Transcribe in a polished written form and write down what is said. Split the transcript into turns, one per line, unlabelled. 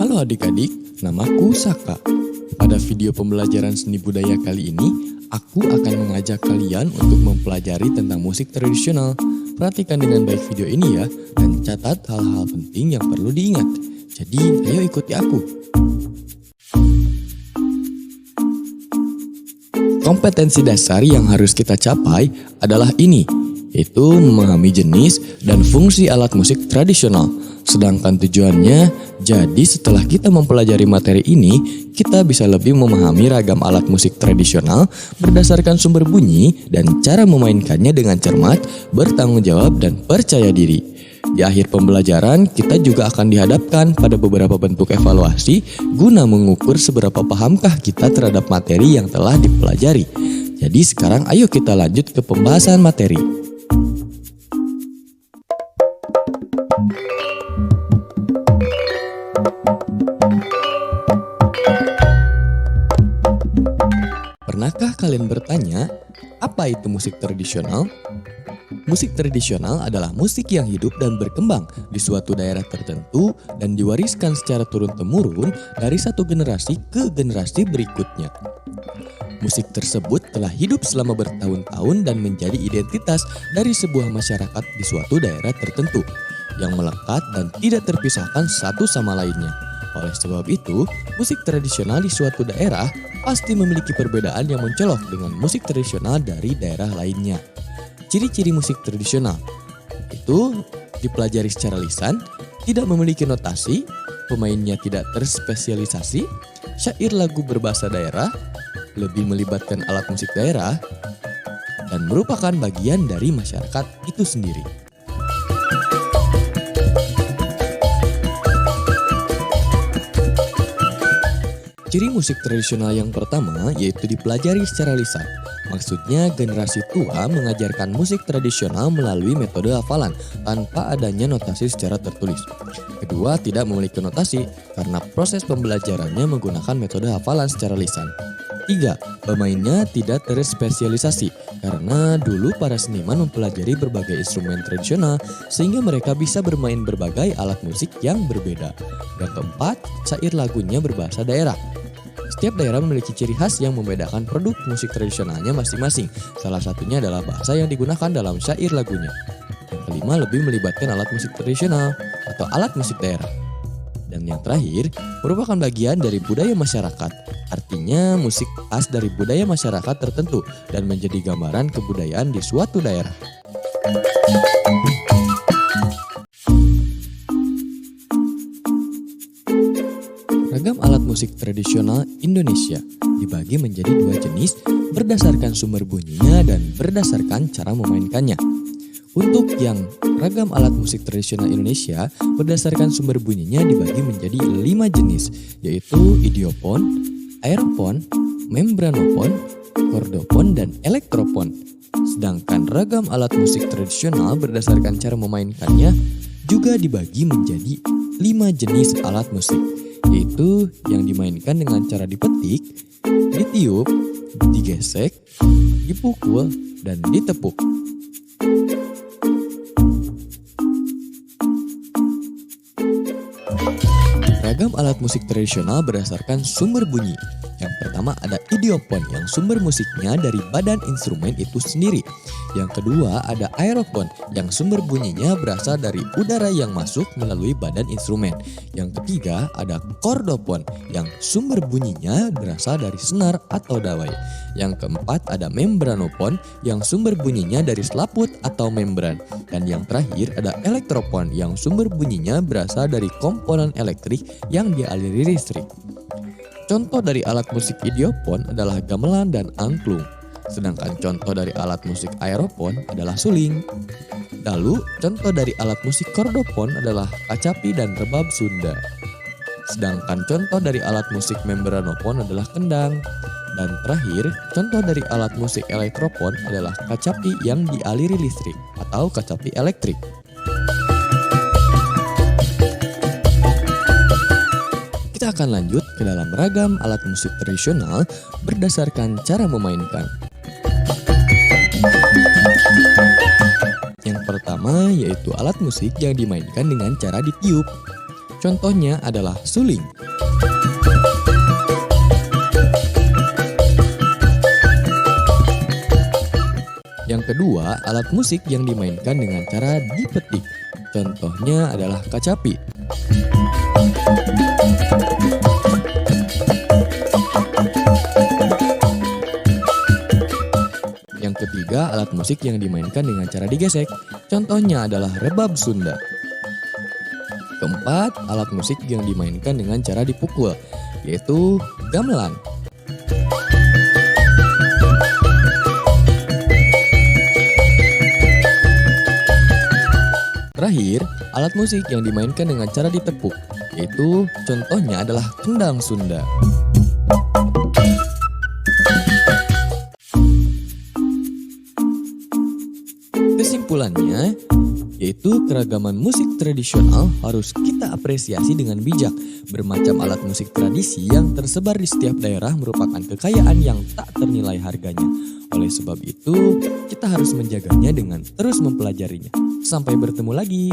Halo adik-adik, namaku Saka. Pada video pembelajaran seni budaya kali ini, aku akan mengajak kalian untuk mempelajari tentang musik tradisional. Perhatikan dengan baik video ini ya, dan catat hal-hal penting yang perlu diingat. Jadi, ayo ikuti aku. Kompetensi dasar yang harus kita capai adalah ini, yaitu memahami jenis dan fungsi alat musik tradisional. Sedangkan tujuannya, jadi setelah kita mempelajari materi ini, kita bisa lebih memahami ragam alat musik tradisional berdasarkan sumber bunyi dan cara memainkannya dengan cermat, bertanggung jawab, dan percaya diri. Di akhir pembelajaran, kita juga akan dihadapkan pada beberapa bentuk evaluasi guna mengukur seberapa pahamkah kita terhadap materi yang telah dipelajari. Jadi sekarang ayo kita lanjut ke pembahasan materi. Pernahkah kalian bertanya, apa itu musik tradisional? Musik tradisional adalah musik yang hidup dan berkembang di suatu daerah tertentu dan diwariskan secara turun-temurun dari satu generasi ke generasi berikutnya. Musik tersebut telah hidup selama bertahun-tahun dan menjadi identitas dari sebuah masyarakat di suatu daerah tertentu yang melekat dan tidak terpisahkan satu sama lainnya. Oleh sebab itu, musik tradisional di suatu daerah pasti memiliki perbedaan yang mencolok dengan musik tradisional dari daerah lainnya. Ciri-ciri musik tradisional itu dipelajari secara lisan, tidak memiliki notasi, pemainnya tidak terspesialisasi, syair lagu berbahasa daerah, lebih melibatkan alat musik daerah, dan merupakan bagian dari masyarakat itu sendiri. Ciri musik tradisional yang pertama yaitu dipelajari secara lisan. Maksudnya generasi tua mengajarkan musik tradisional melalui metode hafalan tanpa adanya notasi secara tertulis. Kedua, tidak memiliki notasi karena proses pembelajarannya menggunakan metode hafalan secara lisan. Tiga, pemainnya tidak terspesialisasi karena dulu para seniman mempelajari berbagai instrumen tradisional sehingga mereka bisa bermain berbagai alat musik yang berbeda. Dan keempat, syair lagunya berbahasa daerah. Setiap daerah memiliki ciri khas yang membedakan produk musik tradisionalnya masing-masing. Salah satunya adalah bahasa yang digunakan dalam syair lagunya. Yang kelima, lebih melibatkan alat musik tradisional atau alat musik daerah. Dan yang terakhir, merupakan bagian dari budaya masyarakat. Artinya musik khas dari budaya masyarakat tertentu dan menjadi gambaran kebudayaan di suatu daerah. Ragam alat musik tradisional Indonesia dibagi menjadi dua jenis berdasarkan sumber bunyinya dan berdasarkan cara memainkannya. Untuk yang ragam alat musik tradisional Indonesia berdasarkan sumber bunyinya dibagi menjadi 5 jenis, yaitu idiopon, aeropon, membranopon, kordopon, dan elektropon. Sedangkan ragam alat musik tradisional berdasarkan cara memainkannya juga dibagi menjadi 5 jenis alat musik, yaitu yang dimainkan dengan cara dipetik, ditiup, digesek, dipukul, dan ditepuk. Ragam alat musik tradisional berdasarkan sumber bunyi. Yang pertama ada idiopon yang sumber musiknya dari badan instrumen itu sendiri. Yang kedua ada aeropon yang sumber bunyinya berasal dari udara yang masuk melalui badan instrumen. Yang ketiga ada kordopon yang sumber bunyinya berasal dari senar atau dawai. Yang keempat ada membranopon yang sumber bunyinya dari selaput atau membran. Dan yang terakhir ada elektropon yang sumber bunyinya berasal dari komponen elektrik yang dialiri listrik. Contoh dari alat musik idiopon adalah gamelan dan angklung. Sedangkan contoh dari alat musik aeropon adalah suling. Lalu, contoh dari alat musik kordopon adalah kacapi dan rebab Sunda. Sedangkan contoh dari alat musik membranopon adalah kendang. Dan terakhir, contoh dari alat musik elektropon adalah kacapi yang dialiri listrik atau kacapi elektrik. Kita akan lanjut ke dalam ragam alat musik tradisional berdasarkan cara memainkan. Yang pertama yaitu alat musik yang dimainkan dengan cara ditiup. Contohnya adalah suling. Yang kedua, alat musik yang dimainkan dengan cara dipetik. Contohnya adalah kacapi. Yang ketiga, alat musik yang dimainkan dengan cara digesek. Contohnya adalah rebab Sunda. Keempat, alat musik yang dimainkan dengan cara dipukul, yaitu gamelan. Terakhir, alat musik yang dimainkan dengan cara ditepuk, yaitu contohnya adalah kendang Sunda. Kesimpulannya, yaitu keragaman musik tradisional harus kita apresiasi dengan bijak. Bermacam alat musik tradisi yang tersebar di setiap daerah merupakan kekayaan yang tak ternilai harganya. Oleh sebab itu, kita harus menjaganya dengan terus mempelajarinya. Sampai bertemu lagi.